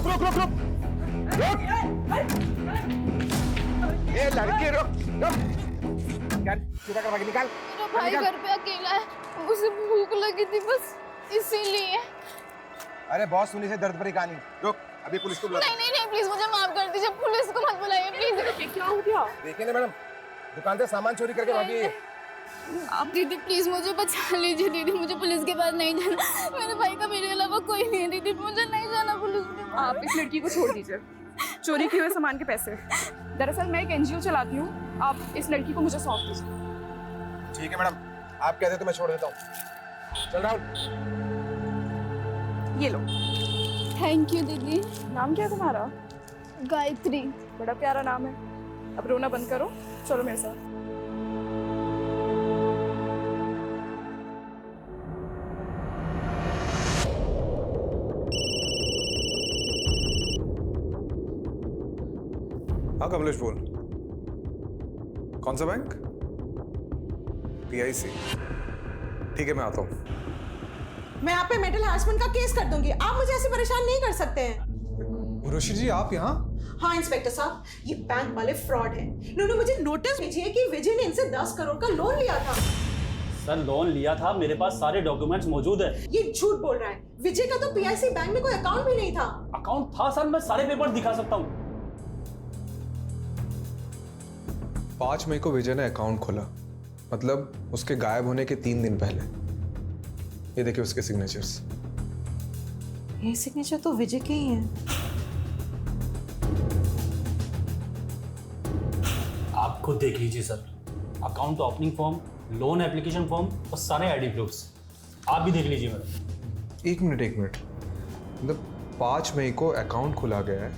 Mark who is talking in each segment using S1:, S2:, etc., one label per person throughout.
S1: रुक रुक रुक रुक रुक, ये लड़की रुक रुक, निकाल सीधा कर भागी, निकाल।
S2: मेरा भाई घर पे अकेला है, उसे भूख लगी थी बस इसीलिए।
S1: अरे बहुत सुनी से दर्द भरी कहानी, रुक अभी पुलिस को बुला।
S2: नहीं नहीं नहीं प्लीज मुझे माफ कर दीजिए, पुलिस को मत बुलाइए प्लीज। क्या हो गया?
S1: देखिए ना मैडम, दुकान से सामान चोरी करके भागी है।
S2: आप दीदी प्लीज मुझे बचा लीजिए दीदी, मुझे पुलिस के पास नहीं जाना, मेरे भाई का मेरे अलावा कोई नहीं है दीदी, मुझे नहीं जाना पुलिस के पास।
S3: आप इस लड़की को छोड़ दीजिए, चोरी किए हुए सामान के पैसे। दरअसल मैं एक एनजीओ चलाती हूँ, आप इस लड़की को मुझे सौंप दीजिए।
S1: ठीक है मैडम, आप कहते तो मैं छोड़ देता हूँ। चल राहुल।
S3: ये लो।
S2: थैंक यू दीदी।
S3: नाम क्या है तुम्हारा?
S2: गायत्री।
S3: बड़ा प्यारा नाम है। अब रोना बंद करो, चलो मेरे साथ।
S4: हाँ कमलेश बोल। कौन सा बैंक? PIC। ठीक है मैं आता हूँ।
S5: मैं आप पे मेंटल हैरेसमेंट का केस कर दूंगी, आप मुझे ऐसे परेशान नहीं कर सकते हैं।
S4: उर्वशी जी आप यहाँ?
S5: हाँ इंस्पेक्टर साहब, ये बैंक वाले फ्रॉड हैं। इन्होंने मुझे नोटिस भेजी है कि विजय ने इनसे 10 करोड़ का लोन लिया था।
S6: सर लोन लिया था, मेरे पास सारे डॉक्यूमेंट्स मौजूद है।
S5: ये झूठ बोल रहा है। विजय का तो PIC बैंक में कोई अकाउंट भी नहीं था।
S6: अकाउंट था सर, मैं सारे पेपर दिखा सकता हूँ।
S4: 5 मई को विजय ने अकाउंट खोला, मतलब उसके गायब होने के 3 दिन पहले। ये देखिए उसके सिग्नेचर्स।
S5: ये सिग्नेचर तो विजय के ही हैं।
S6: आप खुद देख लीजिए sir, account opening form, loan application form और सारे आईडी प्रूफ्स आप भी देख लीजिए मैडम।
S4: एक मिनट, मतलब 5 मई को अकाउंट खुला गया है,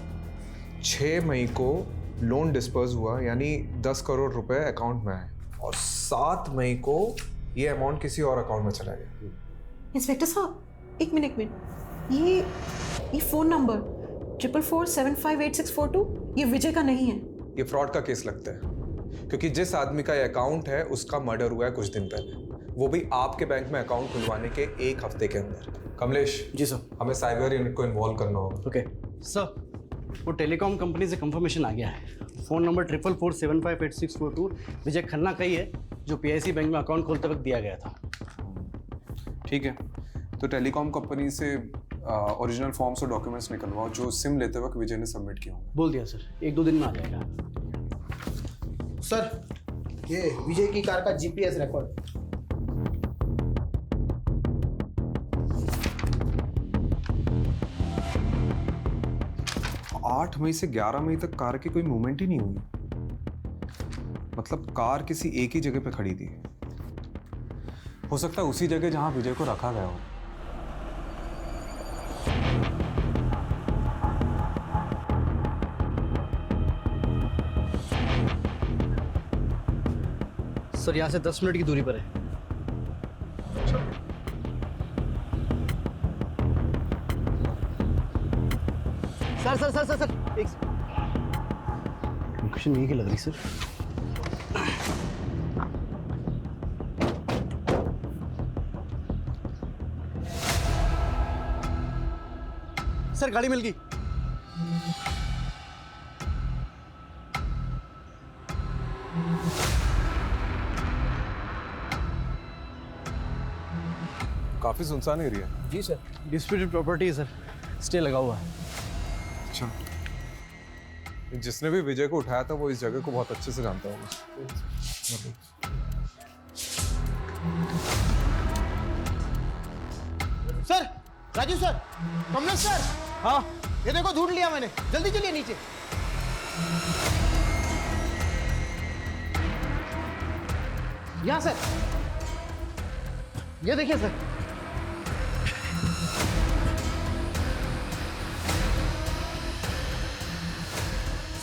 S4: 6 मई को लोन डिस्पर्स हुआ, यानी 10 करोड़ रुपए अकाउंट में आए, और 7 मई को ये अमाउंट किसी और अकाउंट में चला गया।
S5: इंस्पेक्टर साहब एक मिनट, ये फोन नंबर 44475862 ये विजय का नहीं है।
S4: ये फ्रॉड का केस लगता है, क्योंकि जिस आदमी का ये अकाउंट है उसका मर्डर हुआ है कुछ दिन पहले, वो भी आपके बैंक में अकाउंट खुलवाने के 1 हफ्ते के अंदर। कमलेश
S7: जी सर।
S4: हमें साइबर यूनिट को इन्वॉल्व करना होगा।
S7: ओके सर, वो टेलीकॉम कंपनी से कंफर्मेशन आ गया है। फ़ोन नंबर 44475862 विजय खन्ना का ही है, जो PIC बैंक में अकाउंट खोलते वक्त दिया गया था।
S4: ठीक है, तो टेलीकॉम कंपनी से ओरिजिनल फॉर्म्स और डॉक्यूमेंट्स निकलवाओ जो सिम लेते वक्त विजय ने सबमिट किया होंगे।
S7: बोल दिया सर, 1-2 दिन में आ जाएगा।
S8: सर ये विजय की कार का GPS रिकॉर्ड।
S4: 8 मई से 11 मई तक कार की कोई मूवमेंट ही नहीं हुई, मतलब कार किसी एक ही जगह पे खड़ी थी। हो सकता है उसी जगह जहां विजय को रखा गया हो।
S7: सर यहाँ से 10 मिनट की दूरी पर है। सर एक लोकेशन यही की लग रही सर। सर गाड़ी मिल गई।
S4: काफी सुनसान एरिया है।
S7: जी सर, डिस्प्यूटेड प्रॉपर्टी है सर, स्टे लगा हुआ है।
S4: अच्छा, जिसने भी विजय को उठाया था वो इस जगह को बहुत अच्छे से जानता होगा।
S8: Sir, Raju sir, Kamlesh sir.
S7: हाँ
S8: ये देखो ढूंढ लिया मैंने, जल्दी चलिए नीचे। यहाँ सर,
S7: ये देखिए सर।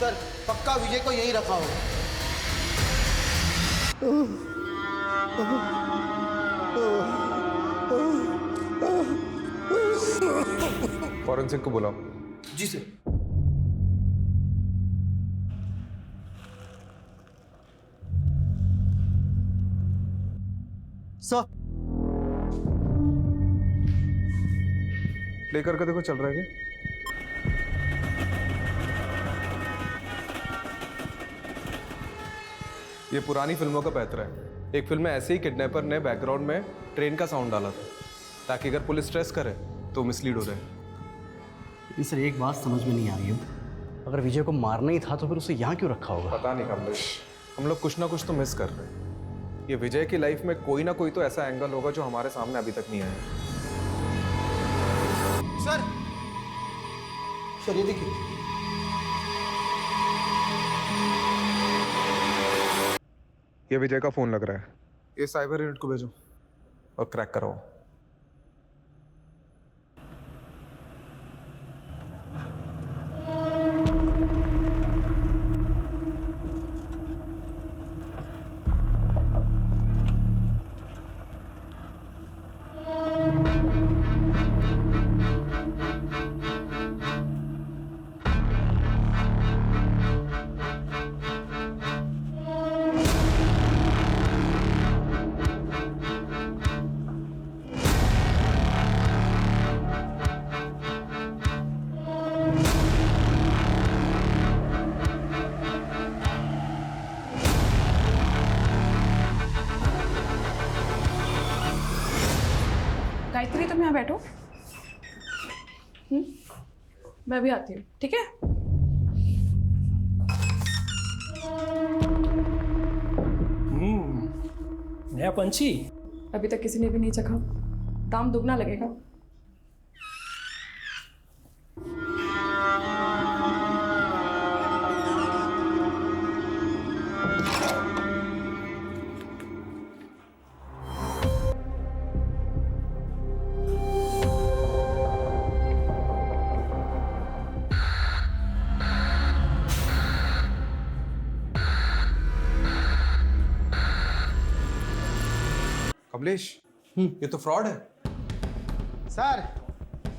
S8: सर पक्का विजय को यही रखा होगा।
S4: फॉरेंसिक को बुलाओ।
S8: जी सर।
S7: सर
S4: प्ले करके देखो चल रहा है क्या? ये पुरानी फिल्मों का पैतरा है। एक फिल्म में ऐसे ही किडनैपर ने बैकग्राउंड में ट्रेन का साउंड डाला था ताकि अगर पुलिस स्ट्रेस करे तो मिसलीड हो रहे।
S7: लेकिन सर एक बात समझ में नहीं आ रही है, अगर विजय को मारना ही था तो फिर उसे यहाँ क्यों रखा होगा?
S4: पता नहीं कमलेश, हम लोग कुछ ना कुछ तो मिस कर रहे हैं। ये विजय की लाइफ में कोई ना कोई तो ऐसा एंगल होगा जो हमारे सामने अभी तक नहीं आया।
S8: सर सर ये देखिए,
S4: ये विजय का फोन लग रहा है। ये साइबर यूनिट को भेजो और क्रैक कराओ।
S3: गायत्री तुम यहाँ बैठो। मैं भी आती हूँ, ठीक है?
S1: नया पंछी।
S3: अभी तक किसी ने भी नहीं चखा, दाम दुगना लगेगा।
S4: कमलेश, ये तो फ्रॉड है।
S8: सर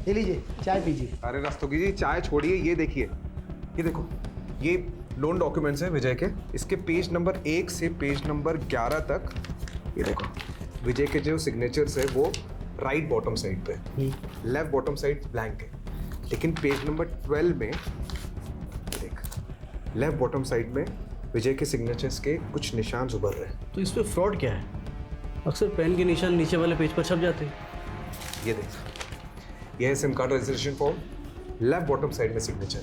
S8: ये लीजिए चाय पीजिए।
S4: अरे रस्तोगी जी, चाय छोड़िए, ये देखिए, ये देखो, ये लोन डॉक्यूमेंट्स हैं विजय के। इसके पेज नंबर 1 से पेज नंबर 11 तक ये देखो, विजय के जो सिग्नेचर्स है वो राइट बॉटम साइड पे, लेफ्ट बॉटम साइड ब्लैंक है। लेकिन पेज नंबर 12 में देख, लेफ्ट बॉटम साइड में विजय के सिग्नेचर्स के कुछ निशान उभर रहे हैं।
S7: तो इसमें फ्रॉड क्या है? अक्सर पेन के निशान नीचे वाले पेज पर छप जाते हैं।
S4: ये देख, ये है SIM card registration form, left bottom side में सिग्नेचर,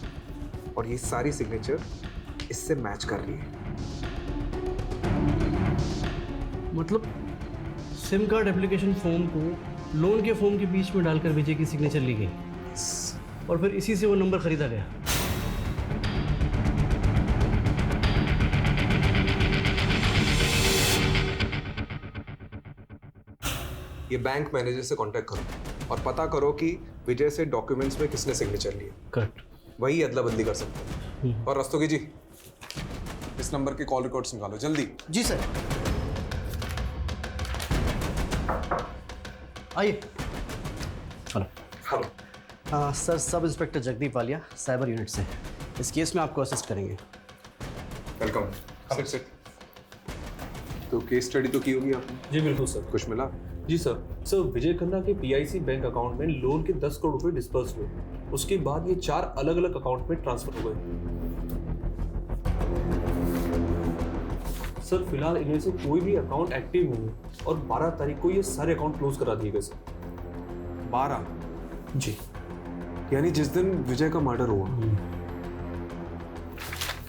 S4: और ये सारी सिग्नेचर इससे मैच कर रही है।
S7: मतलब सिम कार्ड एप्लीकेशन फॉर्म को लोन के फॉर्म के बीच में डालकर विजय की सिग्नेचर ली गई और फिर इसी से वो नंबर खरीदा गया।
S4: ये बैंक मैनेजर से कांटेक्ट करो और पता करो कि विजय से डॉक्यूमेंट्स में किसने सिग्नेचर लिए।
S7: कट।
S4: वही अदला बदली कर सकते हैं। और रस्तोगी जी, इस नंबर के कॉल रिकॉर्ड्स निकालो जल्दी।
S8: जी सर।
S7: आइए। Hello.
S4: Hello.
S7: Sir, sub inspector Jagdeep Walia, cyber unit से। इस केस में आपको असिस्ट करेंगे।
S4: वेलकम। Sit sit. तो केस स्टडी तो की होगी आपने?
S9: जी बिल्कुल सर।
S4: कुछ मिला?
S9: जी सर विजय खन्ना के पीआईसी बैंक अकाउंट में लोन के 10 करोड़ रुपए डिस्पर्स हुए। उसके बाद ये 4 अलग अलग अकाउंट में ट्रांसफर हो गए। सर फिलहाल इनमें से कोई भी अकाउंट एक्टिव नहीं है और 12 तारीख को ये सारे अकाउंट क्लोज करा दिए गए सर।
S4: 12?
S9: जी।
S4: यानी जिस दिन विजय का मर्डर हुआ।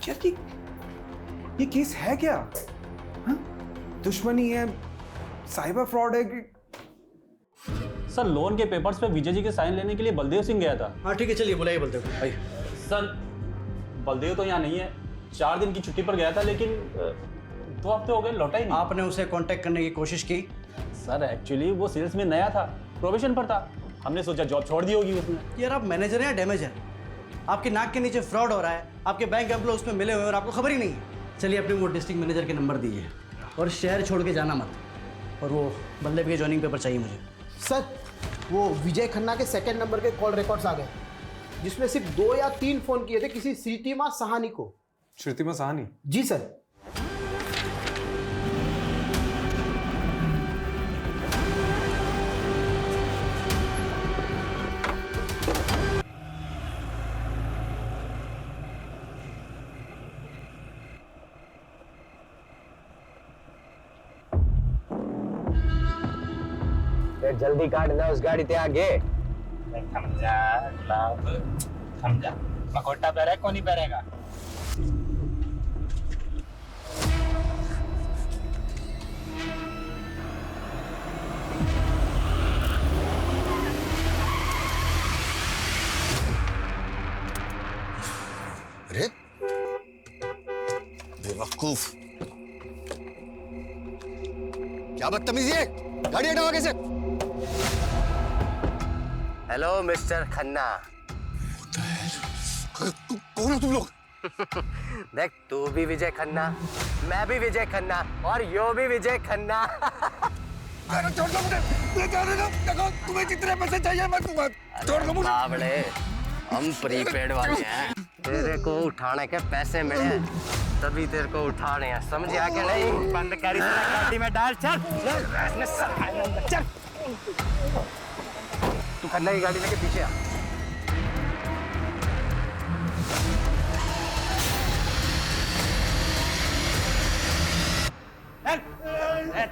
S4: यार ये केस है क्या? हाँ? दुश्मनी है, साइबर फ्रॉड है कि?
S6: सर लोन के पेपर्स पे विजय जी के साइन लेने के लिए बलदेव सिंह गया था।
S7: हाँ ठीक है, चलिए बुलाइए बलदेव को। आइए।
S6: सर बलदेव तो यहाँ नहीं है, 4 दिन की छुट्टी पर गया था, लेकिन 2 हफ्ते हो गए लौटा ही नहीं।
S7: आपने उसे कांटेक्ट करने की कोशिश की?
S6: सर एक्चुअली वो सेल्स में नया था, प्रोबेशन पर था, हमने सोचा जॉब छोड़ दी होगी उसने।
S7: यार आप मैनेजर हैं या डैमेजर? आपके नाक के नीचे फ्रॉड हो रहा है, आपके बैंक एम्प्लॉय उसमें मिले हुए और आपको खबर ही नहीं है। चलिए अपने वो डिस्ट्रिक्ट मैनेजर के नंबर दीजिए और शहर छोड़ के जाना मत। और वो बल्लेब के ज्वाइनिंग पेपर चाहिए मुझे।
S8: सर वो विजय खन्ना के सेकंड नंबर के कॉल रिकॉर्ड्स आ गए, जिसमें सिर्फ 2 या 3 फोन किए थे किसी श्रीतिमा सहानी को।
S4: श्रुतिमा सहानी?
S8: जी सर।
S10: अरे जल्दी काट ना उस गाड़ी ते आगे।
S11: समझा समझा मकोटा पहरे कौन नहीं पहरेगा।
S12: अरे बेवकूफ, क्या बदतमीजी है, गाड़ी हटाओ आगे से।
S10: Hello mister Khanna.
S12: कौन हो तुम लोग?
S10: देख तू भी विजय खन्ना, मैं भी विजय खन्ना और यो भी विजय खन्ना।
S12: अरे छोड़ दो मुझे, मैं जाने दो, देखो तुम्हें जितने पैसे चाहिए मैं दूंगा, छोड़ दो मुझे।
S10: बावड़े, हम प्रीपेड वाले हैं, तेरे को उठाने के पैसे मिले हैं, तभी तेरे को उठा रहे हैं, समझ आ के नहीं?
S11: बंद कर इस गाड़ी में डाल, चल चल।
S10: तू खन्ना की गाड़ी लेके पीछे आ।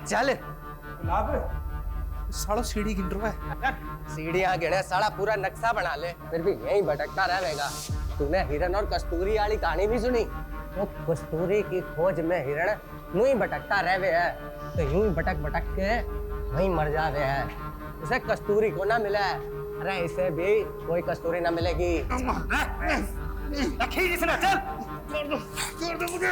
S10: चल
S8: साला सीढ़ी गिन रहा है।
S10: सीढ़ियाँ गिने, साला पूरा नक्शा बना ले, फिर भी यहीं भटकता रहेगा। तूने हिरन और कस्तूरी वाली कहानी भी सुनी? वो कस्तूरी की खोज में हिरण यूं ही भटकता रहे है, तो यूं ही भटक भटक के वहीं मर जावे है। उसे कस्तूरी को ना मिला है, अरे इसे भी कोई कस्तूरी ना मिलेगी।
S12: छोड़ दो मुझे।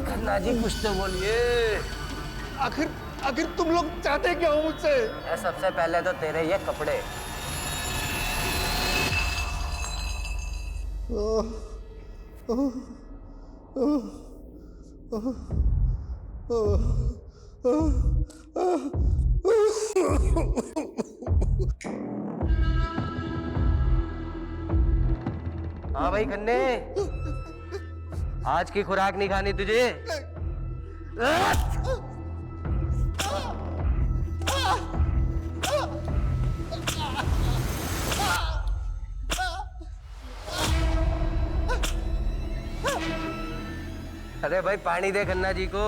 S10: खन्ना जी कुछ तो बोलिए।
S12: आखिर तुम लोग चाहते क्या हो मुझसे?
S10: सबसे पहले तो तेरे ये कपड़े। हाँ भाई खन्ने, आज की खुराक नहीं खानी तुझे? अरे भाई पानी दे खन्ना जी को।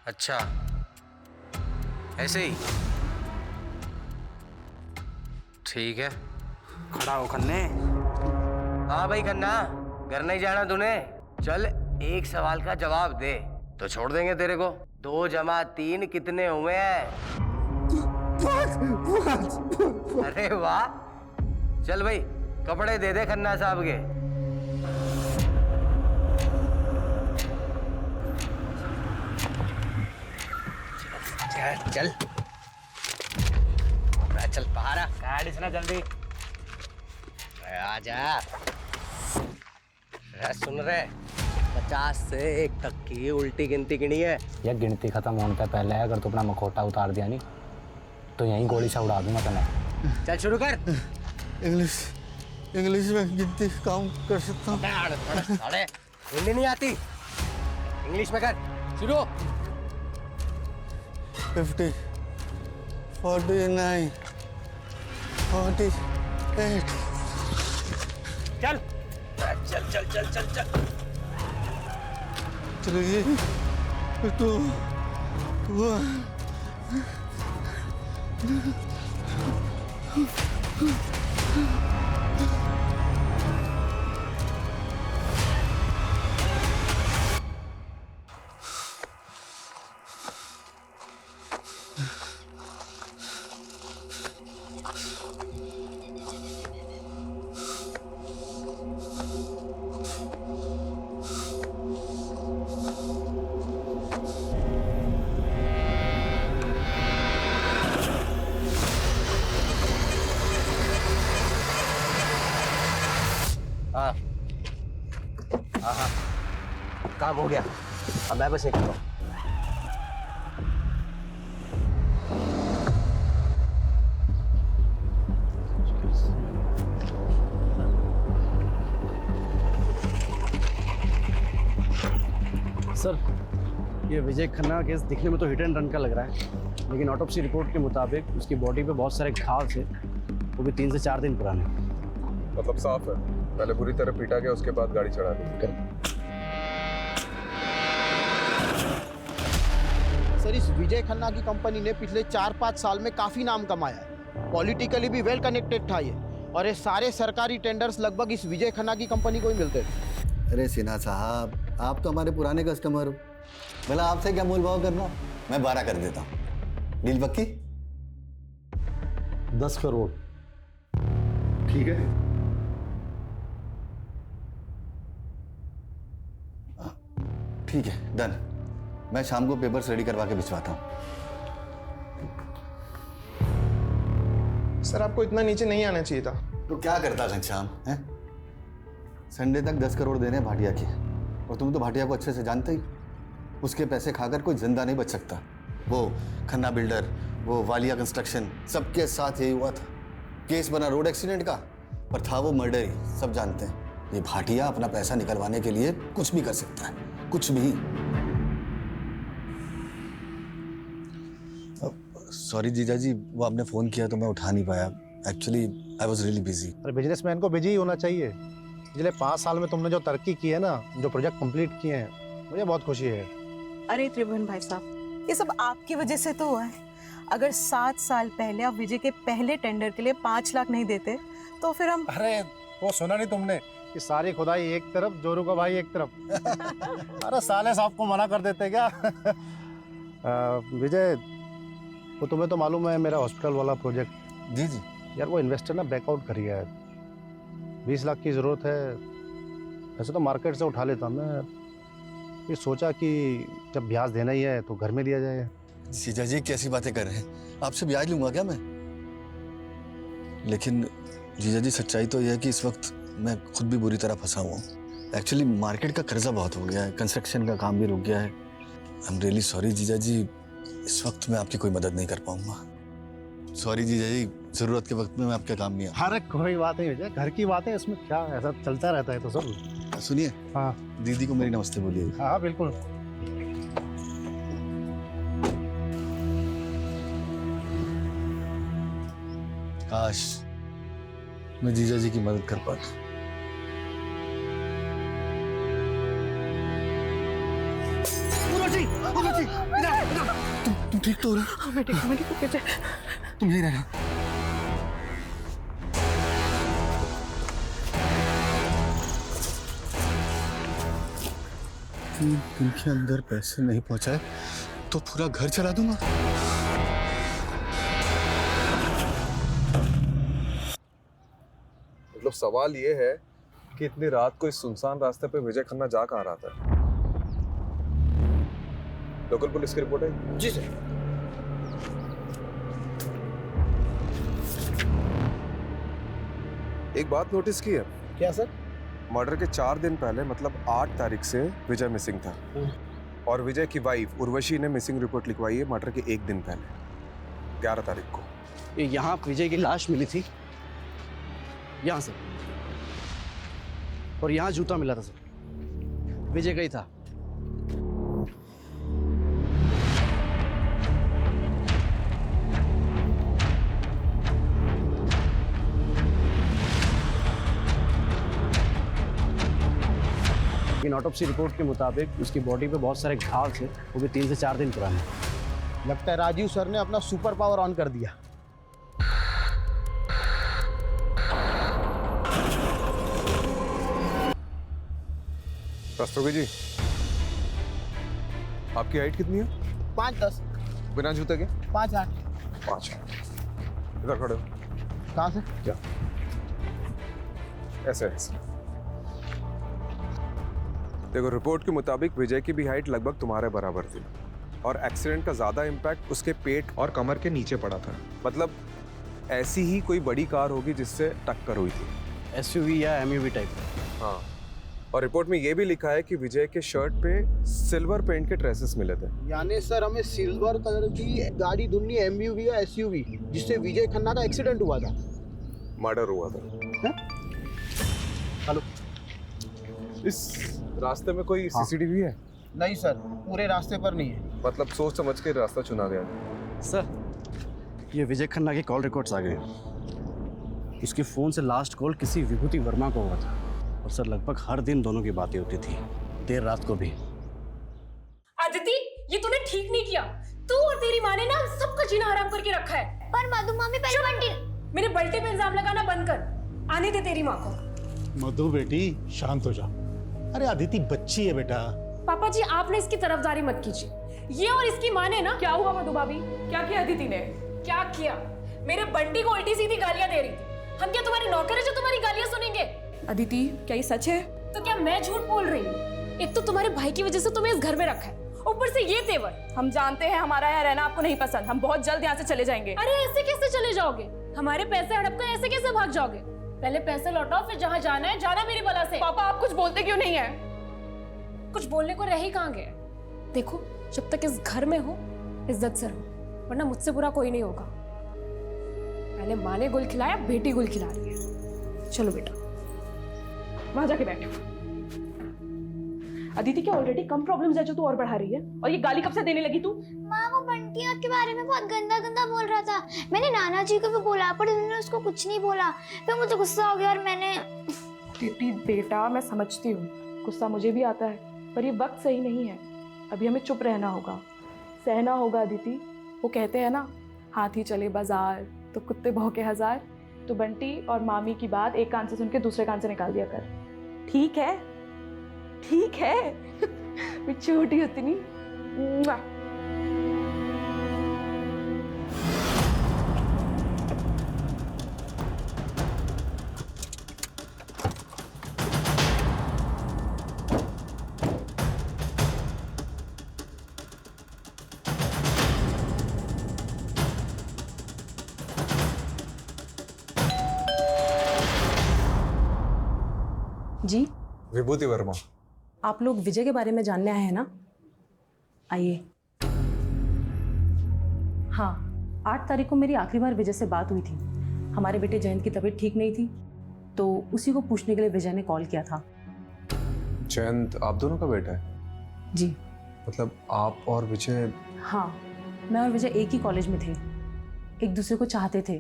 S10: अच्छा ऐसे ही ठीक है।
S11: खड़ा हो खन्ने।
S10: हाँ भाई खन्ना, घर नहीं जाना तूने? चल एक सवाल का जवाब दे तो छोड़ देंगे तेरे को। 2 जमा 3 कितने हुए हैं? अरे वाह, चल भाई कपड़े दे दे खन्ना साहब के। चल चल बाहर आ,
S11: गाड़ी से ना जल्दी।
S10: आजा। सुन रहे, 50 से 1 तक की उल्टी गिनती गिनी है।
S6: यह गिनती खत्म होने से पहले अगर तू अपना मखौटा उतार दिया नहीं तो यहीं गोली से उड़ा दूंगा तुम्हें।
S10: चल शुरू कर।
S12: इंग्लिश में गिनती काम कर सकता हूँ।
S10: अरे हिंदी नहीं आती, इंग्लिश में कर शुरू।
S12: 50, 49, 48।
S11: चल
S10: चल चल चल चल चल
S12: 3, 2, 1।
S10: काम हो गया, अब मैं बस निकल रहा हूँ।
S7: सर, ये विजय खन्ना केस दिखने में तो हिट एंड रन का लग रहा है, लेकिन ऑटोप्सी रिपोर्ट के मुताबिक उसकी बॉडी पे बहुत सारे घाव थे, वो भी 3 से 4 दिन पुराने।
S4: मतलब साफ है, पहले बुरी तरह पीटा गया, उसके बाद गाड़ी चढ़ा दी।
S8: सर, इस विजय खन्ना की कंपनी ने पिछले 4-5 साल में काफी नाम कमाया है। पॉलिटिकली भी वेल कनेक्टेड था ये, और ये सारे सरकारी टेंडर्स लगभग इस विजय खन्ना की कंपनी को ही मिलते थे।
S13: अरे सिन्हा साहब, आप तो हमारे पुराने कस्टमर हो, भला आपसे क्या मोल भाव करना, मैं 12 कर देता हूँ। डील पक्की?
S14: 10 करोड़। ठीक है।
S13: ठीक है, डन। मैं शाम को पेपर्स रेडी करवा के भिजवाता हूँ।
S15: सर, आपको इतना नीचे नहीं आना चाहिए था।
S13: तो क्या करता घनश्याम, हैं? संडे तक 10 करोड़ देने हैं भाटिया की, और तुम तो भाटिया को अच्छे से जानते ही। उसके पैसे खाकर कोई जिंदा नहीं बच सकता। वो खन्ना बिल्डर, वो वालिया कंस्ट्रक्शन, सबके साथ यही हुआ था। केस बना रोड एक्सीडेंट का, पर था वो मर्डर ही, सब जानते हैं। ये भाटिया अपना पैसा निकलवाने के लिए कुछ भी कर सकता है, कुछ भी। सॉरी जीजा जी, वो आपने फ़ोन किया तो मैं उठा नहीं पाया। Actually I was really busy.
S14: अरे बिजनेसमैन को बिजी ही होना चाहिए। पिछले 5 साल में तुमने जो तरक्की की है ना, जो प्रोजेक्ट कंप्लीट किए हैं, मुझे बहुत खुशी है।
S5: अरे त्रिभुवन भाई साहब, ये सब आपकी वजह से तो हुआ है। अगर 7 साल पहले आप विजय के पहले टेंडर के लिए 5 लाख नहीं देते तो फिर हम।
S14: अरे वो सुना नहीं तुमने कि सारी खुदाई एक तरफ, जोरू का भाई एक तरफ। अरे साले साहब को मना कर देते क्या? विजय, वो तुम्हें तो मालूम है मेरा हॉस्पिटल वाला प्रोजेक्ट।
S13: जी जी।
S14: यार वो इन्वेस्टर ना बैकआउट कर गया है। 20 लाख की ज़रूरत है। वैसे तो मार्केट से उठा लेता मैं, ये सोचा कि जब ब्याज देना ही है तो घर में दिया जाए।
S13: जीजा जी कैसी बातें कर रहे हैं, आपसे ब्याज लूंगा क्या मैं? लेकिन जीजा जी सच्चाई तो यह है कि इस वक्त मैं खुद भी बुरी तरह फंसा हुआ हूँ। एक्चुअली मार्केट का कर्जा बहुत हो गया है, कंस्ट्रक्शन का काम भी रुक गया है। आई एम रियली सॉरी जीजा जी, इस वक्त मैं आपकी कोई मदद नहीं कर पाऊंगा। सॉरी जीजा जी, जरूरत के वक्त में मैं आपके काम नहीं आ।
S14: अरे कोई बात नहीं विजय, घर की बात है, इसमें क्या, ऐसा चलता रहता है तो सब।
S13: सुनिए,
S14: हाँ,
S13: दीदी को मेरी नमस्ते बोलिए।
S14: हाँ बिल्कुल।
S13: काश मैं जीजा जी की मदद कर पाता। तुम ठीक तो हो रहा?
S5: मैं ठीक हूँ,
S13: तुम यही रहना। दिन के अंदर पैसे नहीं पहुंचाए तो पूरा घर चला दूंगा।
S4: मतलब सवाल ये है कि इतनी रात को इस सुनसान रास्ते पे विजय खन्ना जा कहाँ रहा था? लोकल पुलिस की रिपोर्ट है?
S8: जी सर।
S4: एक बात नोटिस की है?
S8: क्या सर?
S4: मर्डर के 4 दिन पहले, मतलब 8 तारीख से विजय मिसिंग था, और विजय की वाइफ उर्वशी ने मिसिंग रिपोर्ट लिखवाई है मर्डर के 1 दिन पहले, 11 तारीख को।
S7: यहाँ विजय की लाश मिली थी, यहाँ से, और यहाँ जूता मिला था सर, विजय का ही था। लेकिन ऑटोप्सी रिपोर्ट के मुताबिक उसकी बॉडी पे बहुत सारे घाव थे, वो भी 3 से 4 दिन पुराने।
S8: लगता है राजीव सर ने अपना सुपर पावर ऑन कर दिया।
S4: रस्तोगी जी, आपकी हाइट कितनी है?
S8: 5'10".
S4: बिना जूते के?
S8: 5'8".
S4: 5। इधर खड़े हो।
S8: कहाँ से?
S4: क्या? ऐसे ऐसे। देखो, रिपोर्ट के मुताबिक विजय की भी हाइट लगभग तुम्हारे बराबर थी, और एक्सीडेंट का ज्यादा इम्पैक्ट उसके पेट और कमर के नीचे पड़ा था। मतलब ऐसी ही कोई बड़ी कार होगी जिससे टक्कर हुई थी।
S7: SUV या MUV टाइप।
S4: हाँ, और रिपोर्ट में ये भी लिखा है कि विजय के शर्ट पे सिल्वर पेंट के ट्रेसेस मिले थे।
S8: यानी सर हमें सिल्वर कलर की गाड़ी ढूंढनी, एमयूवी या एसयूवी, जिससे विजय खन्ना का एक्सीडेंट हुआ था।
S4: मर्डर हुआ था।
S8: हेलो,
S4: इस रास्ते में कोई सीसीटीवी है?
S8: नहीं सर, पूरे रास्ते पर नहीं है।
S4: मतलब सोच समझ के रास्ता चुना गया।
S7: सर, ये विजय खन्ना की कॉल रिकॉर्ड्स आ गए। उसके फ़ोन से लास्ट कॉल किसी विभूति वर्मा को हुआ था और सर लगभग हर दिन दोनों की बातें होती थी, देर रात को भी।
S15: अदिति, ये तूने ठीक नहीं किया। तू और तेरी माँ ने ना सबका जीना हराम करके रखा है।
S2: पर मधु मामी पहले बंटी,
S15: मेरे बल्टे पे इल्जाम लगाना बंद कर। आने दे तेरी माँ को।
S16: मधु बेटी शांत हो जा। अरे अदिति बच्ची है बेटा।
S15: पापा जी, आपने इसकी तरफदारी मत कीजिए। ये और इसकी माँ ने ना।
S3: क्या हुआ मधु भाभी? क्या किया अदिति ने?
S15: क्या किया? मेरे बंटी को उल्टी सीधी गालियां दे रही थी। हम क्या तुम्हारे नौकर है जो तुम्हारी गालियां सुनेंगे?
S3: अदिति, क्या ये सच है?
S15: तो क्या मैं झूठ बोल रही हूँ? एक तो तुम्हारे भाई की वजह से तुम्हें इस घर में रखा है, ऊपर से ये तेवर।
S3: हम जानते हैं हमारा यहाँ रहना आपको नहीं पसंद। हम बहुत जल्द यहाँ से चले जाएंगे।
S15: अरे ऐसे कैसे चले जाओगे? हमारे पैसे हड़प कर ऐसे कैसे भाग जाओगे? पहले पैसे लौटाओ, फिर जहाँ जाना है जाना मेरी बला से।
S3: पापा, आप कुछ बोलते क्यों नहीं है?
S15: कुछ बोलने को रह ही कहाँ गए? देखो, जब तक इस घर में हो इज्जत से रहो, वरना मुझसे बुरा कोई नहीं होगा। पहले माँ ने गुल खिलाया, बेटी गुल खिला रही है। चलो बेटा,
S3: वहां जाके बैठो। अदिति, क्या ऑलरेडी कम प्रॉब्लम्स है जो तू और बढ़ा रही है? और ये गाली कब से देने लगी तू?
S2: माँ, वो बंटी आपके बारे में बहुत गंदा गंदा बोल रहा था। मैंने नाना जी को भी बोला, पर उन्होंने उसको कुछ नहीं बोला। फिर मुझे गुस्सा हो गया और मैंने।
S3: दीदी बेटा, मैं समझती हूँ, गुस्सा मुझे भी आता है, पर ये वक्त सही नहीं है। अभी हमें चुप रहना होगा, सहना होगा। अदिति, वो कहते हैं ना, हाथी चले बाजार तो कुत्ते भौंके हजार। तो बंटी और मामी की बात एक कान से सुन के दूसरे कान से निकाल दिया कर। ठीक है? ठीक है। मैं छोटी होती नहीं।
S17: जी,
S4: विभूति वर्मा।
S17: आप लोग विजय के बारे में जानने आए हैं ना? आइए। हाँ, 8 तारीख को मेरी आखिरी बार विजय से बात हुई थी। हमारे बेटे जयंत की तबीयत ठीक नहीं थी, तो उसी को पूछने के लिए विजय ने कॉल किया था।
S4: जयंत आप दोनों का बेटा है?
S17: जी।
S4: मतलब आप और विजय?
S17: हाँ, मैं और विजय एक ही कॉलेज में थे, एक दूसरे को चाहते थे,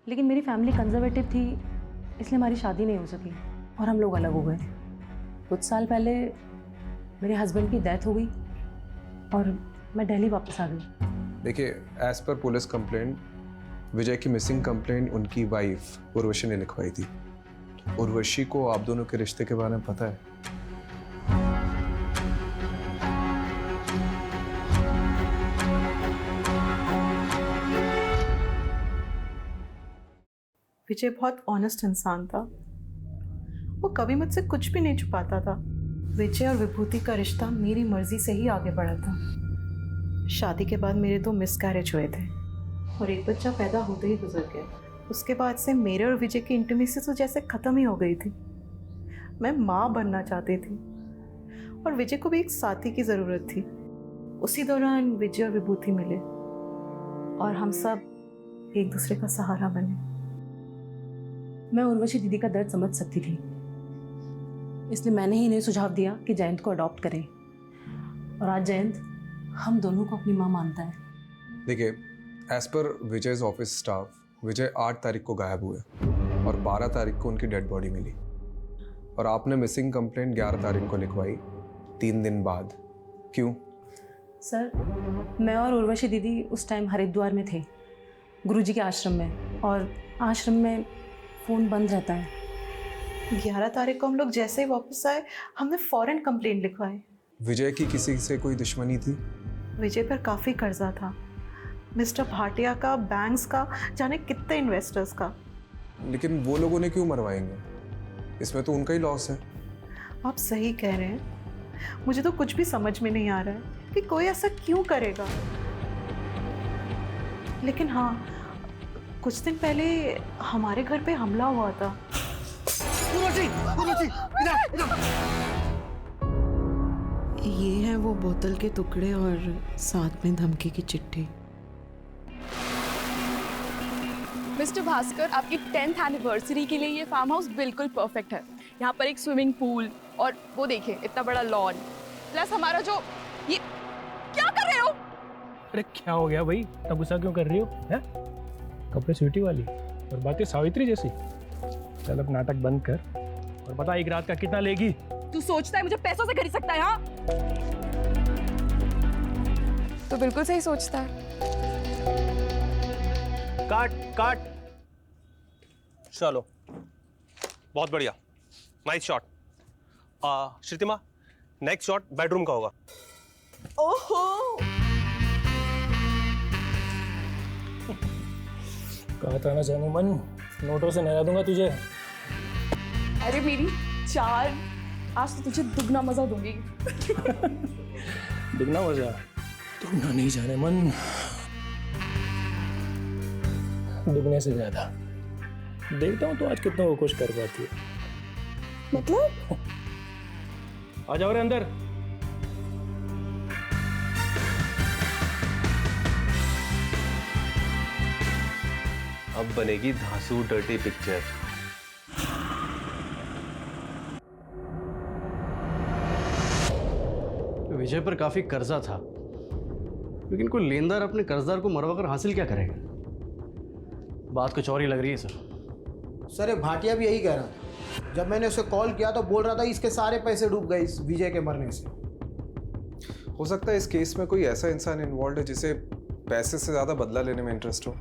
S17: लेकिन मेरी फैमिली कंजर्वेटिव थी, इसलिए हमारी शादी नहीं हो सकी और हम लोग अलग हो गए। कुछ साल पहले मेरे हस्बैंड की डेथ हो गई और मैं दिल्ली वापस आ गई।
S4: देखिए, एज पर पुलिस कंप्लेंट, विजय की मिसिंग कंप्लेंट उनकी वाइफ उर्वशी ने लिखवाई थी। उर्वशी को आप दोनों के रिश्ते के बारे में पता है?
S5: विजय बहुत ऑनेस्ट इंसान था। वो कभी मुझसे कुछ भी नहीं छुपाता था। विजय और विभूति का रिश्ता मेरी मर्जी से ही आगे बढ़ा था। शादी के बाद मेरे 2 मिसकैरेज हुए थे और एक बच्चा पैदा होते ही गुजर गया। उसके बाद से मेरे और विजय की इंटीमेसी तो जैसे ख़त्म ही हो गई थी। मैं माँ बनना चाहती थी और विजय को भी एक साथी की ज़रूरत थी। उसी दौरान विजय और विभूति मिले और हम सब एक दूसरे का सहारा बने।
S17: मैं उर्वशी दीदी का दर्द समझ सकती थी, इसलिए मैंने ही इन्हें सुझाव दिया कि जयंत को अडॉप्ट करें और आज जयंत हम दोनों को अपनी माँ मानता है।
S4: देखिए, as per Vijay's office staff, विजय 8 तारीख को गायब हुए और 12 तारीख को उनकी डेड बॉडी मिली और आपने मिसिंग कंप्लेंट 11 तारीख को लिखवाई, 3 दिन बाद। क्यों?
S17: सर, मैं और उर्वशी दीदी उस टाइम हरिद्वार में थे, गुरुजी के आश्रम में, और आश्रम में फ़ोन बंद रहता है।
S5: 11 तारीख को हम लोग जैसे ही वापस आए, हमने फौरन कंप्लेंट लिखवाई।
S4: विजय की किसी से कोई दुश्मनी थी?
S5: विजय पर काफ़ी कर्जा था, मिस्टर भाटिया का, बैंक्स का, जाने कितने इन्वेस्टर्स का।
S4: लेकिन वो लोगों ने क्यों मरवाएंगे? इसमें तो उनका ही लॉस है।
S5: आप सही कह रहे हैं। मुझे तो कुछ भी समझ में नहीं आ रहा है कि कोई ऐसा क्यों करेगा। लेकिन हाँ, कुछ दिन पहले हमारे घर पे हमला हुआ था।
S12: उर्वशी, उर्वशी, इधर, इधर।
S5: ये है वो बोतल के टुकड़े और साथ में धमकी की चिट्ठी।
S3: मिस्टर भास्कर, आपकी 10th एनिवर्सरी के लिए ये फार्म हाउस बिल्कुल परफेक्ट है। यहाँ पर एक स्विमिंग पूल और वो देखिए इतना बड़ा लॉन, प्लस हमारा जो ये क्या कर रहे हो?
S6: अरे क्या हो गया भाई, इतना गुस्सा क्यों कर रही हो? हैं? कपड़े स्वीटी वाली और बातें सावित्री जैसी। चल अब नाटक बंद कर और बता एक रात का कितना लेगी?
S3: तू सोचता है मुझे पैसों से खरीद सकता है? हाँ तो बिल्कुल सही सोचता है।
S9: काट काट। चलो बहुत बढ़िया, nice shot. Shrutima, next shot bedroom का होगा।
S3: ओहो,
S6: कहा था ना जाने मन, नोटों से नहला दूंगा तुझे।
S3: अरे मेरी चार, आज तो तुझे दुगना मजा दूंगी।
S6: दुगना मजा? दुगना नहीं जाने मन, दुगने से ज्यादा। देखता हूँ तो आज कितना वो खुश कर पाती है।
S3: मतलब?
S6: आ जाओ रे अंदर।
S9: अब बनेगी धांसू डर्टी पिक्चर।
S7: विजय पर काफी कर्जा था, लेकिन कोई लेनदार अपने कर्जदार को मरवा कर हासिल क्या करेगा? बात कुछ और ही लग रही है सर।
S8: ये भाटिया भी यही कह रहा था। जब मैंने उसे कॉल किया तो बोल रहा था इसके सारे पैसे डूब गए इस विजय के मरने से।
S4: हो सकता है इस केस में कोई ऐसा इंसान इन्वॉल्व है जिसे पैसे से ज़्यादा बदला लेने में इंटरेस्ट हो।